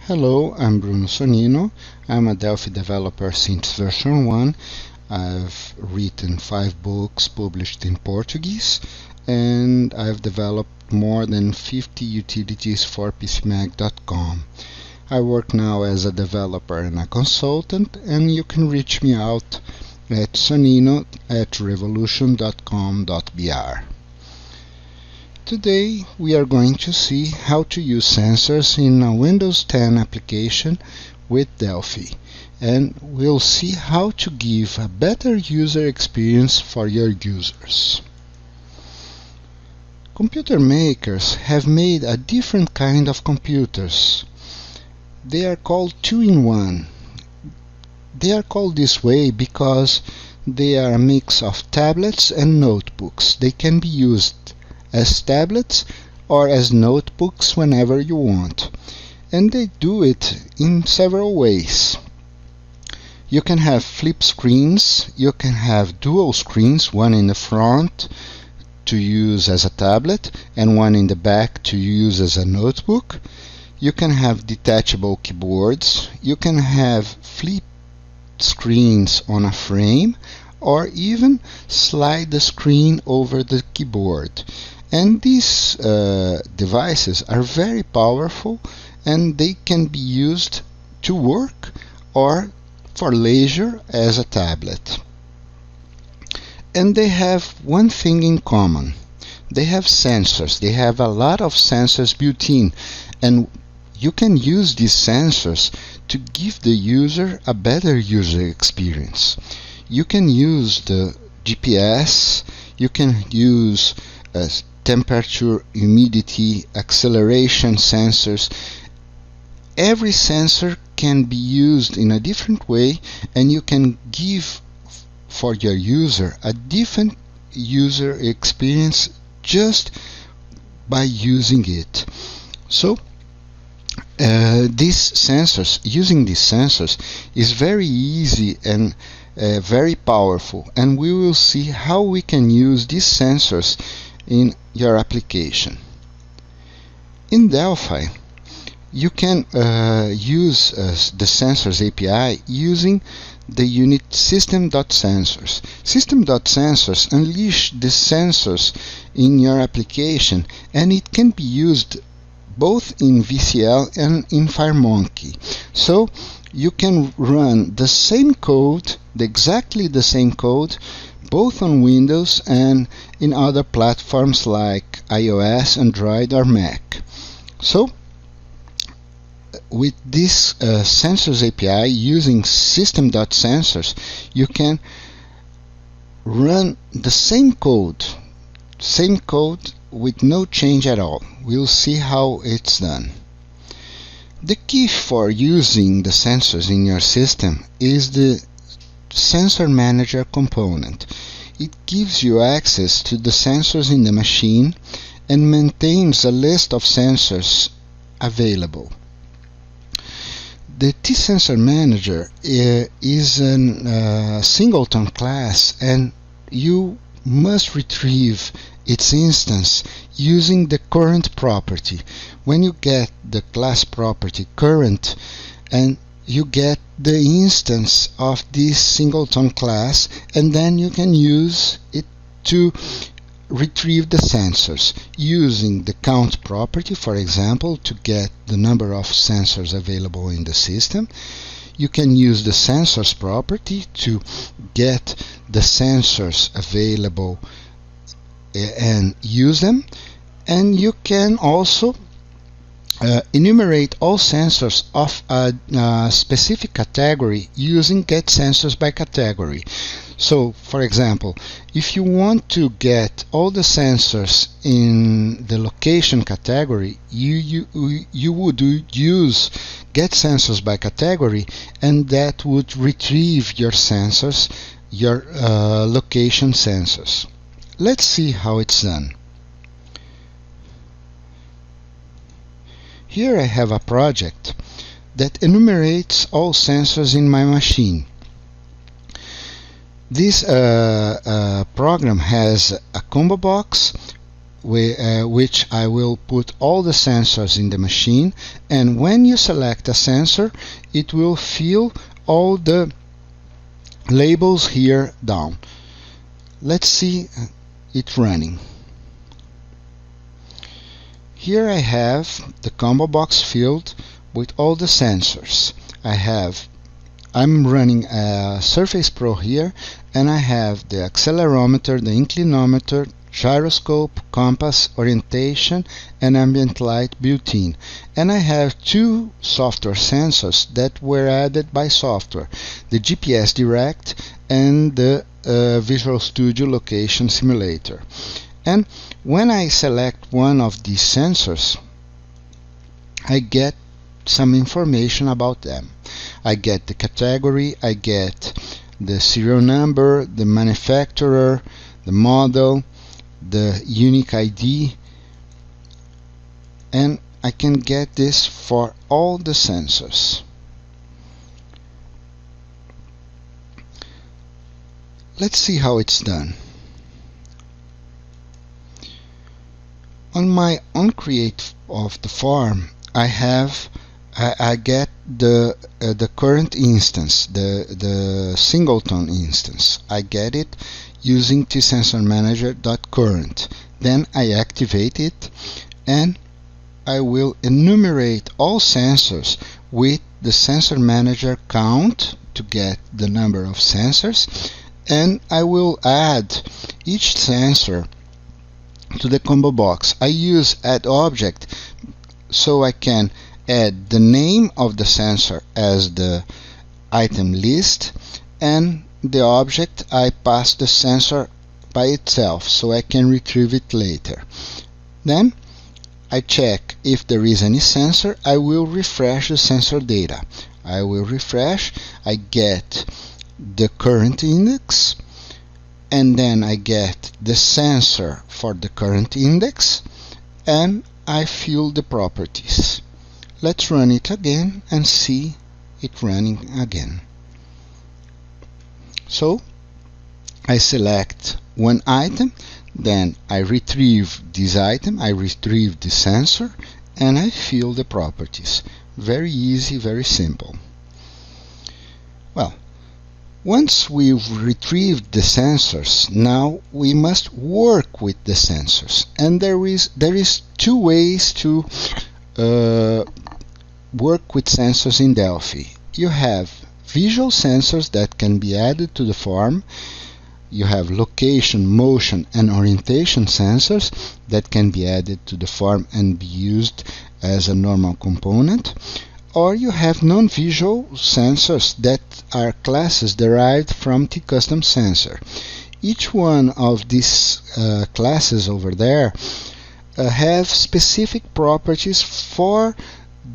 Hello, I'm Bruno Sonnino. I'm a Delphi developer since version 1. I've written 5 books published in Portuguese, and I've developed more than 50 utilities for PCMag.com. I work now as a developer and a consultant, and you can reach me out at sonnino@revolution.com.br. Today we are going to see how to use sensors in a Windows 10 application with Delphi, and we'll see how to give a better user experience for your users. Computer makers have made a different kind of computers. They are called two-in-one. They are called this way because they are a mix of tablets and notebooks. They can be used as tablets or as notebooks whenever you want. And they do it in several ways. You can have flip screens, you can have dual screens, one in the front to use as a tablet and one in the back to use as a notebook. You can have detachable keyboards, you can have flip screens on a frame, or even slide the screen over the keyboard. And these devices are very powerful, and they can be used to work or for leisure as a tablet. And they have one thing in common. They have sensors. They have a lot of sensors built in, and you can use these sensors to give the user a better user experience. You can use the GPS, you can use temperature, humidity, acceleration sensors. Every sensor can be used in a different way, and you can give for your user a different user experience just by using it. So using these sensors is very easy and very powerful, and we will see how we can use these sensors in your application. In Delphi, you can use the Sensors API using the unit system.sensors. System.sensors unleash the sensors in your application, and it can be used both in VCL and in FireMonkey. So you can run the same code, exactly the same code, both on Windows and in other platforms like iOS, Android, or Mac. So with this Sensors API using system.sensors, you can run the same code with no change at all. We'll see how it's done. The key for using the sensors in your system is the Sensor Manager component. It gives you access to the sensors in the machine and maintains a list of sensors available. The T-Sensor Manager is a singleton class, and you must retrieve its instance using the current property. When you get the class property current, and you get the instance of this singleton class, and then you can use it to retrieve the sensors using the count property, for example, to get the number of sensors available in the system. You can use the sensors property to get the sensors available and use them, and you can also enumerate all sensors of a specific category using get sensors by category. So, for example, if you want to get all the sensors in the location category, you would use get sensors by category, and that would retrieve your sensors, your location sensors. Let's see how it's done. Here I have a project that enumerates all sensors in my machine. This program has a combo box which I will put all the sensors in the machine, and when you select a sensor, it will fill all the labels here down. Let's see it running. Here I have the combo box filled with all the sensors. I'm running a Surface Pro here, and I have the accelerometer, the inclinometer, gyroscope, compass, orientation, and ambient light built in. And I have two software sensors that were added by software, the GPS Direct and the Visual Studio Location Simulator. And when I select one of these sensors, I get some information about them. I get the category, I get the serial number, the manufacturer, the model, the unique ID, and I can get this for all the sensors. Let's see how it's done. On my onCreate of the farm, I get the current instance, the singleton instance. I get it using tsensormanager.current. Then I activate it, and I will enumerate all sensors with the sensor manager count to get the number of sensors, and I will add each sensor to the combo box. I use add object so I can add the name of the sensor as the item list, and the object I pass the sensor by itself so I can retrieve it later. Then I check if there is any sensor. I will refresh the sensor data. I will refresh, I get the current index, and then I get the sensor for the current index, and I fill the properties. Let's run it again and see it running again. So I select one item, then I retrieve this item, I retrieve the sensor, and I fill the properties. Very easy, very simple. Well, once we've retrieved the sensors, now we must work with the sensors. And there is two ways to work with sensors in Delphi. You have visual sensors that can be added to the form. You have location, motion, and orientation sensors that can be added to the form and be used as a normal component. Or you have non-visual sensors that are classes derived from TCustomSensor. Each one of these classes over there have specific properties for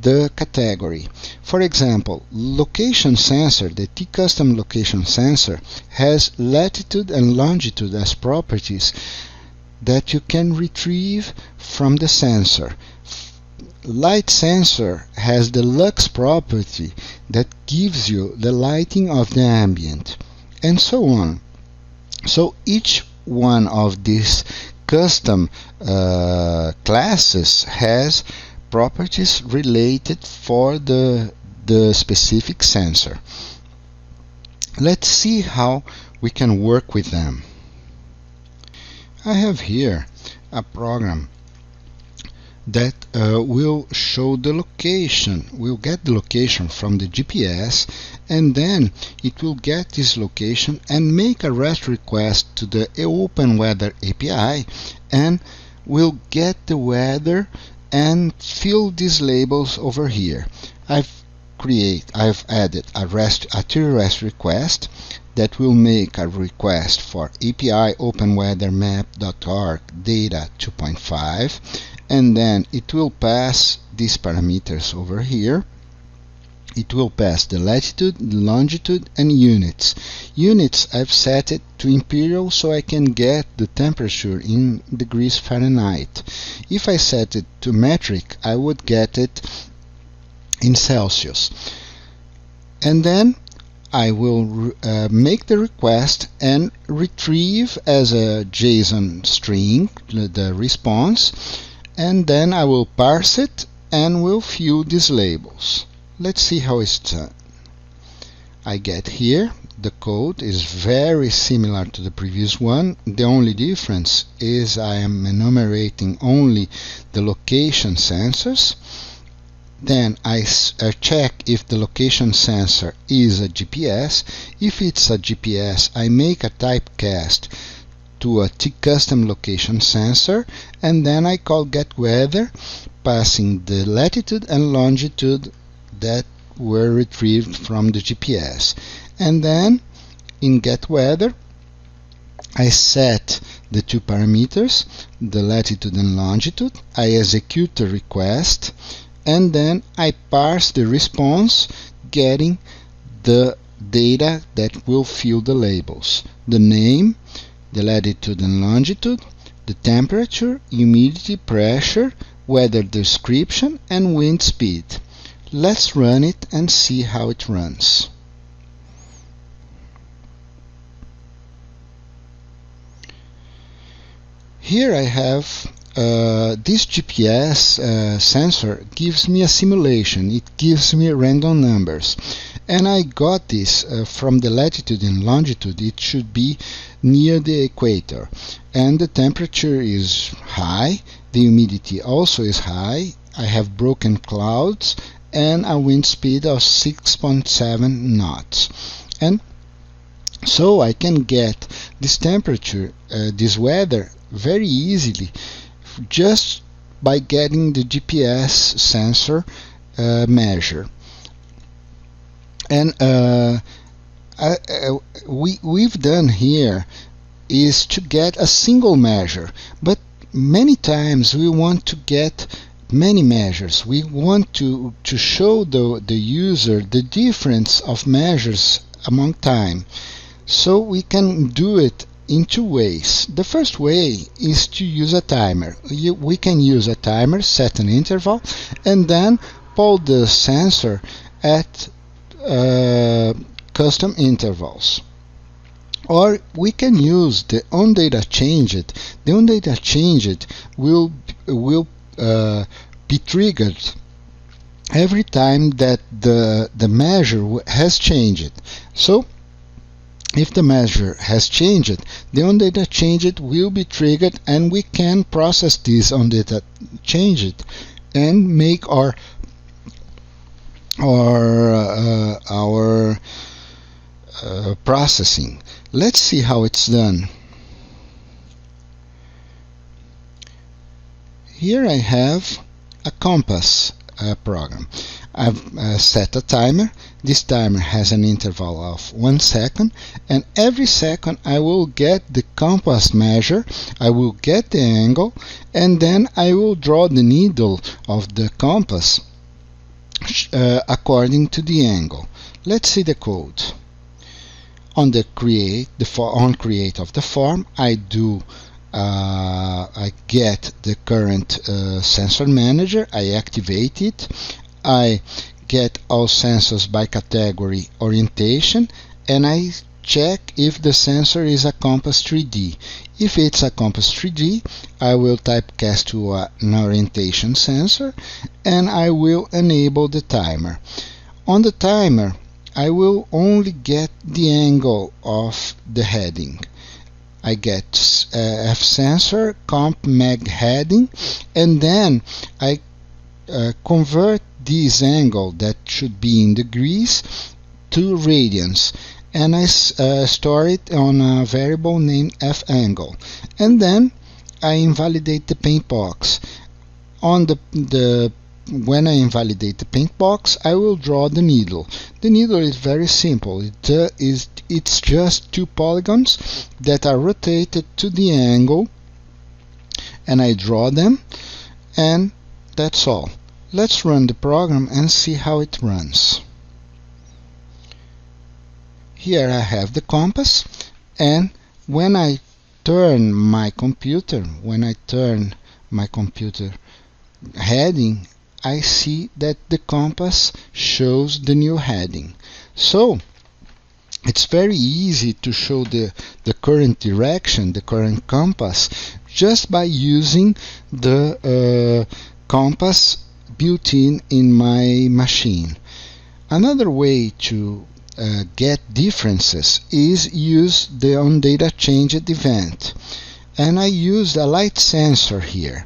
the category. For example, location sensor, the TCustom location sensor, has latitude and longitude as properties that you can retrieve from the sensor. Light sensor has the lux property that gives you the lighting of the ambient, and so on. So each one of these custom classes has properties related for the specific sensor. Let's see how we can work with them. I have here a program that will show the location. We'll get the location from the GPS, and then it will get this location and make a REST request to the OpenWeather API, and will get the weather and fill these labels over here. I've added a TREST request that will make a request for API OpenWeatherMap.org data 2.5, and then it will pass these parameters over here. It will pass the latitude, longitude, and units. Units I've set it to imperial so I can get the temperature in degrees Fahrenheit. If I set it to metric, I would get it in Celsius. And then I will make the request and retrieve as a JSON string the response, and then I will parse it and will fill these labels. Let's see how it's done. I get here, the code is very similar to the previous one. The only difference is I am enumerating only the location sensors. Then I check if the location sensor is a GPS. If it's a GPS, I make a typecast to a custom location sensor, and then I call getWeather, passing the latitude and longitude that were retrieved from the GPS. And then in getWeather, I set the two parameters, the latitude and longitude. I execute the request, and then I parse the response, getting the data that will fill the labels: the name, the latitude and longitude, the temperature, humidity, pressure, weather description, and wind speed. Let's run it and see how it runs. Here I have this GPS sensor gives me a simulation. It gives me random numbers, and I got this from the latitude and longitude. It should be near the equator, and the temperature is high, the humidity also is high. I have broken clouds and a wind speed of 6.7 knots, and so I can get this temperature, this weather, very easily just by getting the GPS sensor measure. And we've done here is to get a single measure, but many times we want to get many measures. We want to show the user the difference of measures among time. So we can do it in two ways. The first way is to use a timer. We can use a timer, set an interval, and then pull the sensor at custom intervals. Or we can use the onDataChanged. The onDataChanged will be triggered every time that the measure has changed. So if the measure has changed, the onDataChanged will be triggered, and we can process this onDataChanged and make our processing. Let's see how it's done. Here I have a compass program. I've set a timer. This timer has an interval of 1 second, and every second I will get the compass measure, I will get the angle, and then I will draw the needle of the compass according to the angle. Let's see the code. On the create of the form, I get the current sensor manager, I activate it, I get all sensors by category orientation, and I check if the sensor is a Compass 3D. If it's a Compass 3D, I will typecast to an orientation sensor, and I will enable the timer. On the timer, I will only get the angle of the heading. I get F sensor, comp meg heading, and then I convert this angle that should be in degrees to radians, and I store it on a variable named F angle, and then I invalidate the paint box. On when I invalidate the paint box, I will draw the needle. The needle is very simple. It's just two polygons that are rotated to the angle, and I draw them, and that's all. Let's run the program and see how it runs. Here I have the compass, and when I turn my computer heading, I see that the compass shows the new heading. So It's very easy to show the current direction, the current compass, just by using the compass built in my machine. Another way to get differences is use the onDataChanged event. And I used a light sensor here.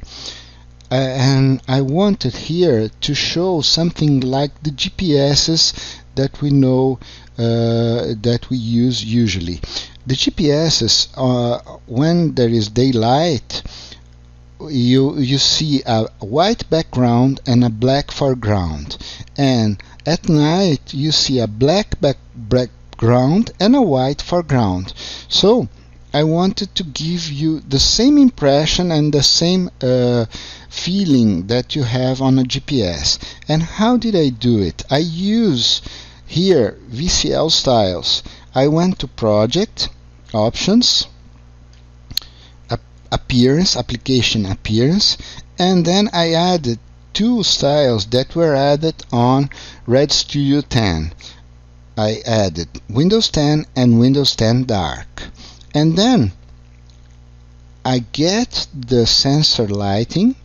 And I wanted here to show something like the GPSs that we know that we use usually. The GPSs, when there is daylight, you see a white background and a black foreground, and at night you see a black background and a white foreground. So I wanted to give you the same impression and the same feeling that you have on a GPS. And how did I do it? I use here VCL styles. I went to Project, Options, Appearance, Application Appearance, and then I added two styles that were added on Red Studio 10. I added Windows 10 and Windows 10 Dark. And then I get the sensor lighting,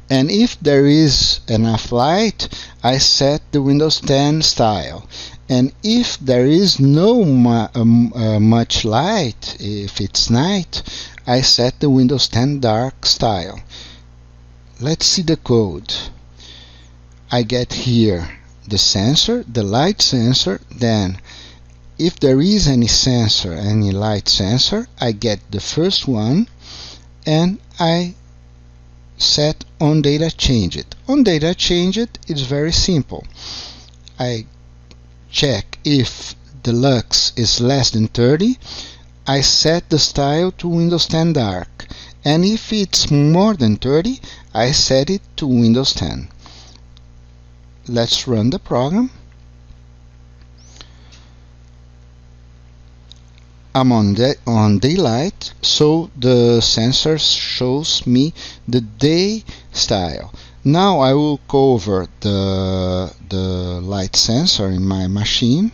and if there is enough light, I set the Windows 10 style. And if there is no much light, if it's night, I set the Windows 10 Dark style. Let's see the code. I get here the sensor, the light sensor, then if there is any sensor, any light sensor, I get the first one and I set onDataChanged. onDataChanged is very simple. I check if the lux is less than 30, I set the style to Windows 10 Dark, and if it's more than 30, I set it to Windows 10. Let's run the program. I'm on daylight, so the sensor shows me the day style. Now I will cover the light sensor in my machine,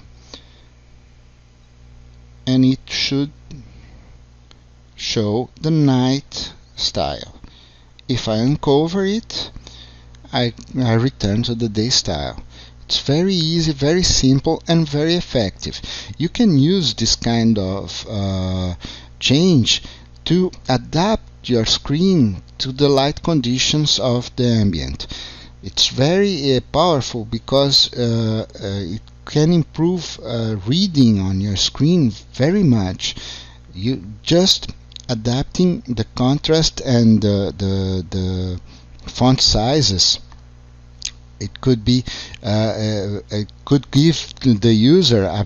and it should show the night style. If I uncover it, I return to the day style. It's very easy, very simple, and very effective. You can use this kind of change to adapt your screen to the light conditions of the ambient. It's very powerful because it can improve reading on your screen very much. You just adapting the contrast and the font sizes. It could be it could give the user a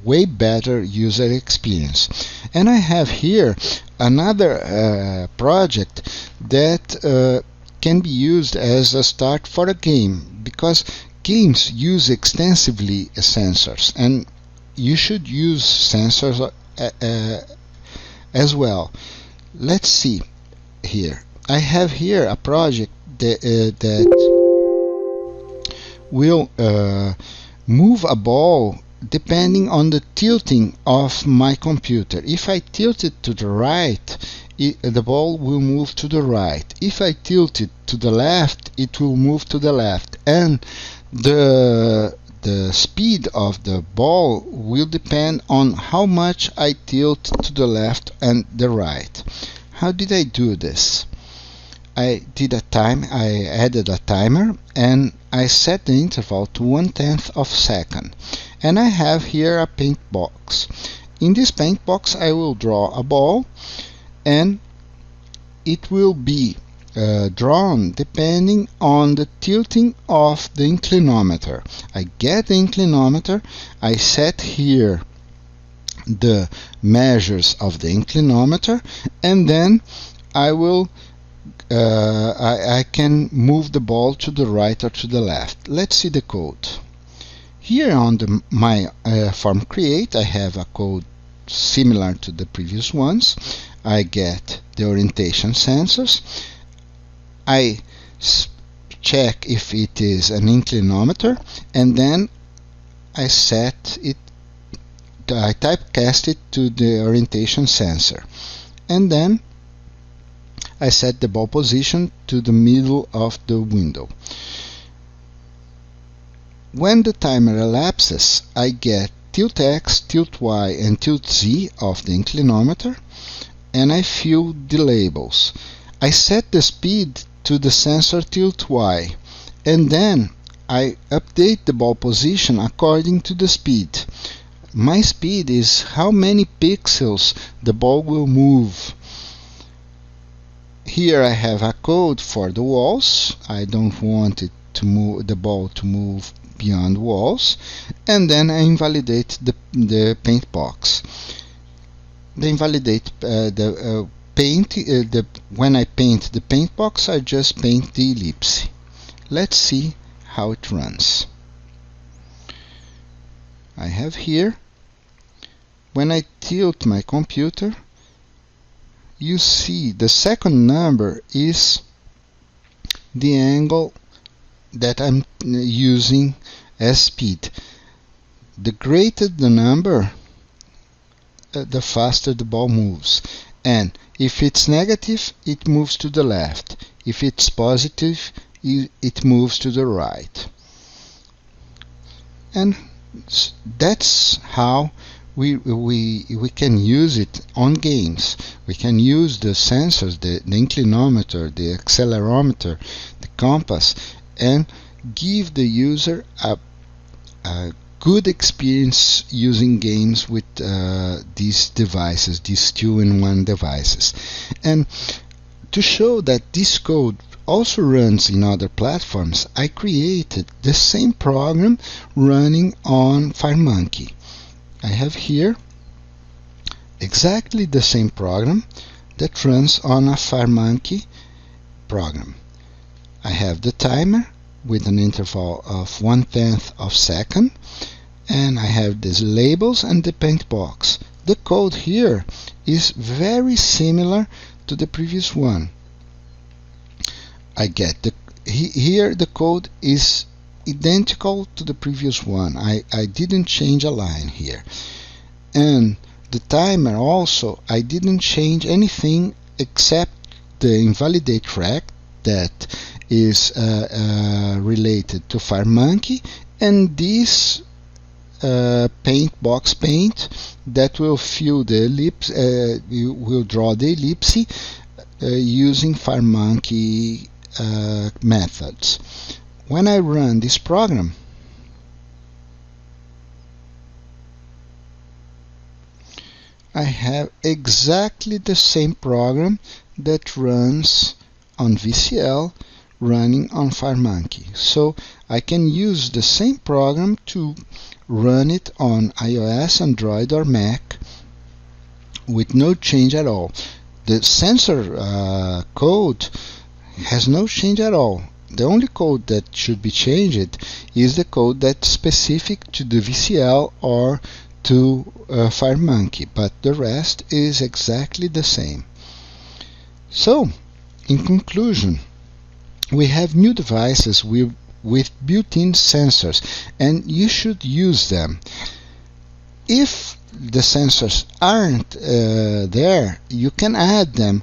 way better user experience. And I have here another project that can be used as a start for a game, because games use extensively sensors, and you should use sensors as well. Let's see here. I have here a project that will move a ball depending on the tilting of my computer. If I tilt it to the right, the ball will move to the right. If I tilt it to the left, it will move to the left. And the speed of the ball will depend on how much I tilt to the left and the right. How did I do this? I added a timer, and I set the interval to 1/10 of a second. And I have here a paint box. In this paint box I will draw a ball, and it will be drawn depending on the tilting of the inclinometer. I get the inclinometer, I set here the measures of the inclinometer, and then I will I can move the ball to the right or to the left. Let's see the code. Here on my form create, I have a code similar to the previous ones. I get the orientation sensors. I check if it is an inclinometer, and then I set it I typecast it to the orientation sensor, and then I set the ball position to the middle of the window. When the timer elapses, I get tilt X, tilt Y, and tilt Z of the inclinometer, and I fill the labels. I set the speed to the sensor tilt Y, and then I update the ball position according to the speed. My speed is how many pixels the ball will move. Here I have a code for the walls. I don't want it to move, the ball to move beyond walls, and then I invalidate the paint box. They invalidate when I paint the paint box, I just paint the ellipse. Let's see how it runs. I have here, when I tilt my computer, you see the second number is the angle that I'm using as speed. The greater the number, the faster the ball moves. And if it's negative, it moves to the left. If it's positive, it moves to the right. And that's how we can use it on games. We can use the sensors, the inclinometer, the accelerometer, the compass, and give the user a good experience using games with these devices, these two-in-one devices. And to show that this code also runs in other platforms, I created the same program running on FireMonkey. I have here exactly the same program that runs on a FireMonkey program. I have the timer with an interval of 1/10 of a second, and I have these labels and the paint box. The code here is very similar to the previous one. I get here the code is identical to the previous one. I didn't change a line here. And the timer also, I didn't change anything except the invalidate track that is related to FireMonkey, and this paint box paint that will fill the ellipse, will draw the ellipse using FireMonkey methods. When I run this program, I have exactly the same program that runs on VCL running on FireMonkey. So I can use the same program to run it on iOS, Android, or Mac with no change at all. The sensor code has no change at all. The only code that should be changed is the code that's specific to the VCL or to FireMonkey, but the rest is exactly the same. So, in conclusion, we have new devices with built-in sensors, and you should use them. If the sensors aren't there, you can add them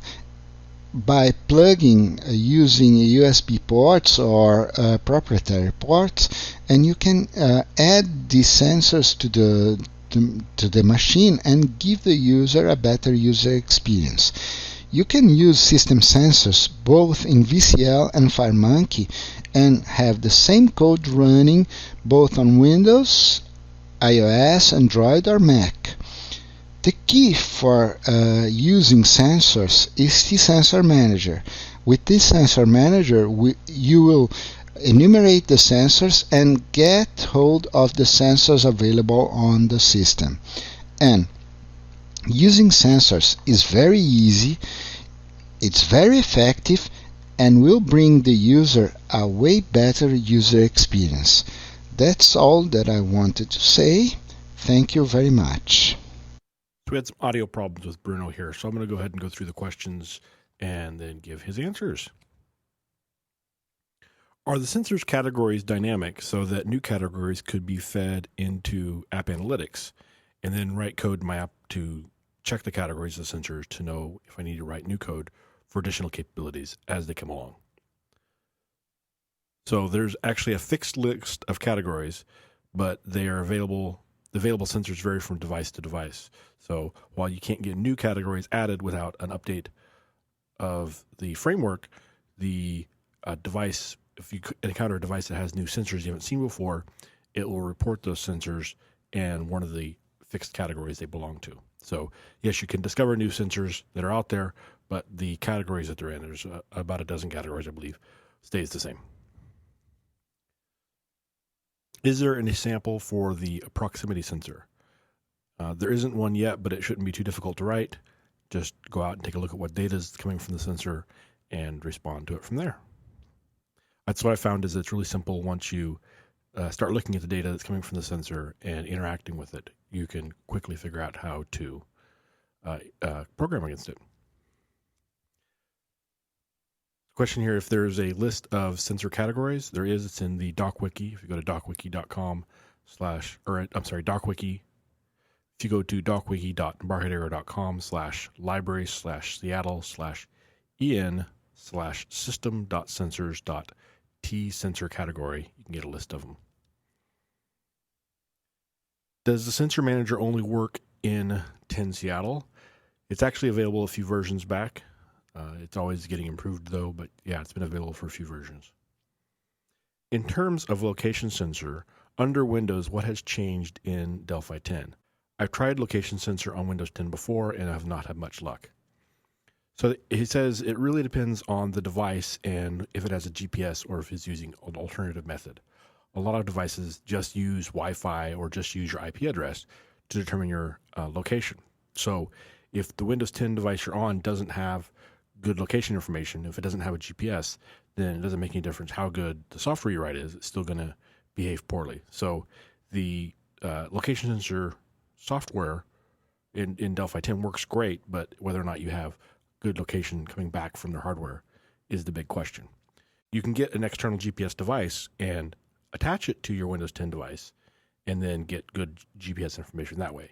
by plugging using USB ports or proprietary ports, and you can add these sensors to the machine and give the user a better user experience. You can use system sensors both in VCL and FireMonkey and have the same code running both on Windows, iOS, Android, or Mac. The key for using sensors is the Sensor Manager. With this Sensor Manager, you will enumerate the sensors and get hold of the sensors available on the system. And using sensors is very easy, it's very effective, and will bring the user a way better user experience. That's all that I wanted to say. Thank you very much. So we had some audio problems with Bruno here, so I'm going to go ahead and go through the questions and then give his answers. Are the sensors categories dynamic so that new categories could be fed into App Analytics? and then write code in my app to check the categories of the sensors to know if I need to write new code for additional capabilities as they come along. So there's actually a fixed list of categories, but they are available. The available sensors vary from device to device. So while you can't get new categories added without an update of the framework, the device, if you encounter a device that has new sensors you haven't seen before, it will report those sensors and one of the fixed categories they belong to. So yes, you can discover new sensors that are out there, but the categories that they're in, there's about a dozen categories, I believe, stays the same. Is there any sample for the proximity sensor? There isn't one yet, but it shouldn't be too difficult to write. Just go out and take a look at what data is coming from the sensor and respond to it from there. That's what I found is it's really simple. Once you start looking at the data that's coming from the sensor and interacting with it, you can quickly figure out how to program against it. Question here, if there's a list of sensor categories, there is. It's in the docwiki. If you go to docwiki.com docwiki. If you go to docwiki.embarcadero.com/library/Seattle/en/system.sensors.tsensor category, you can get a list of them. Does the sensor manager only work in 10 Seattle? It's actually available a few versions back. It's always getting improved though, but yeah, it's been available for a few versions. In terms of location sensor, under Windows, what has changed in Delphi 10? I've tried location sensor on Windows 10 before and have not had much luck. So he says it really depends on the device and if it has a GPS or if it's using an alternative method. A lot of devices just use Wi-Fi or just use your IP address to determine your location. So if the Windows 10 device you're on doesn't have good location information, if it doesn't have a GPS, then it doesn't make any difference how good the software you write is. It's still going to behave poorly. So the location sensor software in Delphi 10 works great, but whether or not you have good location coming back from their hardware is the big question. You can get an external GPS device and attach it to your Windows 10 device and then get good GPS information that way.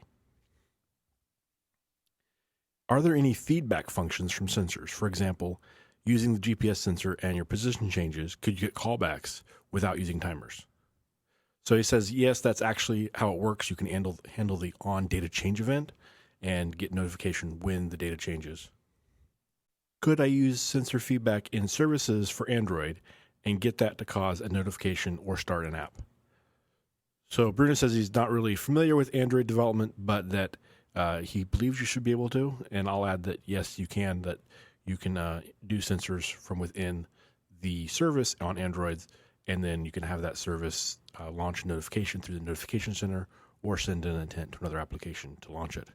Are there any feedback functions from sensors? For example, using the GPS sensor and your position changes, could you get callbacks without using timers? So he says, yes, that's actually how it works. You can handle the on data change event and get notification when the data changes. Could I use sensor feedback in services for Android and get that to cause a notification or start an app? So Bruno says he's not really familiar with Android development, but that he believes you should be able to. And I'll add that, yes, you can, that you can do sensors from within the service on Androids, and then you can have that service launch a notification through the notification center or send an intent to another application to launch it.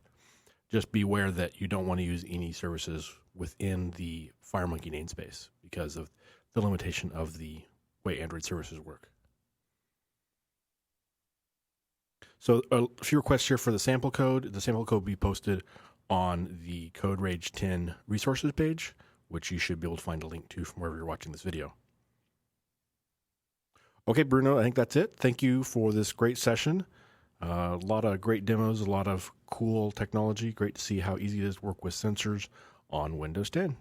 Just be aware that you don't want to use any services within the FireMonkey namespace because of the limitation of the way Android services work. So a few requests here for the sample code. The sample code will be posted on the CodeRage 10 resources page, which you should be able to find a link to from wherever you're watching this video. Okay, Bruno, I think that's it. Thank you for this great session. A lot of great demos, a lot of cool technology. Great to see how easy it is to work with sensors on Windows 10.